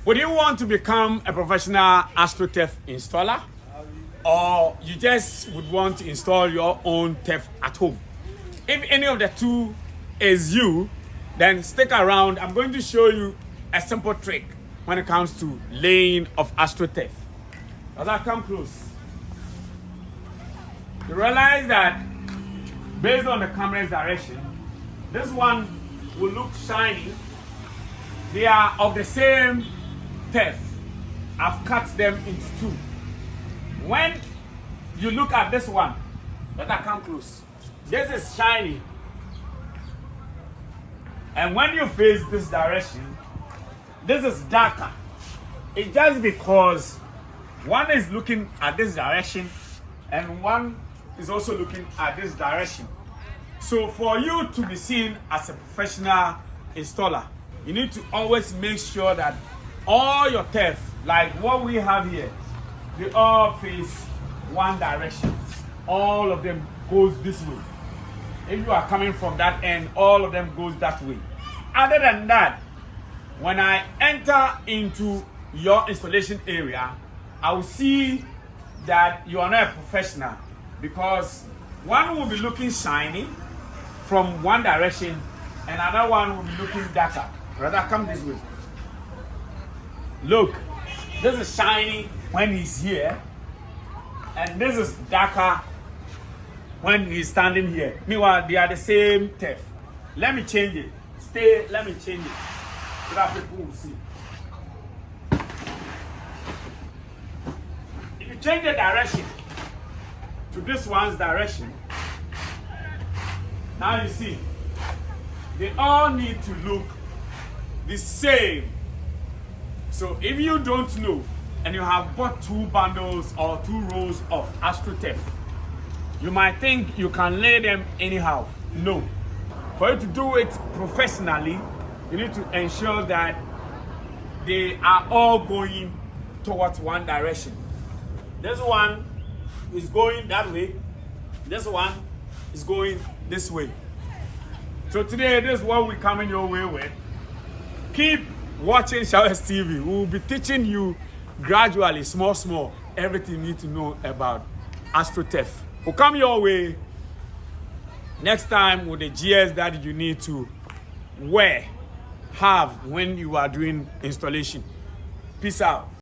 Would you want to become a professional Astro Turf installer? Or you just would want to install your own turf at home? If any of the two is you, then stick around. I'm going to show you a simple trick when it comes to laying of Astro Turf. As I come close, you realize that based on the camera's direction, this one will look shiny. They are of the same turf. I've cut them into two. When you look at this one, let her come close. This is shiny. And when you face this direction, this is darker. It's just because one is looking at this direction and one is also looking at this direction. So for you to be seen as a professional installer, you need to always make sure that all your turf, like what we have here, they all face one direction. All of them goes this way. If you are coming from that end, all of them goes that way. Other than that, when I enter into your installation area, I will see that you are not a professional, because one will be looking shiny from one direction and another one will be looking darker. Rather, come this way. Look, this is shiny when he's here, and this is darker when he's standing here. Meanwhile, they are the same turf. Let me change it. Stay, let me change it so that people will see. If you change the direction to this one's direction, now you see, they all need to look the same. So if you don't know and you have bought two bundles or two rows of Astro Turf, you might think you can lay them anyhow. No. For you to do it professionally, you need to ensure that they are all going towards one direction. This one is going that way. This one is going this way. So today, this is what we're coming your way with. Keep watching Showers TV. We will be teaching you gradually, small, everything you need to know about Astro Turf. We'll come your way next time with the gears that you need to have when you are doing installation. Peace out.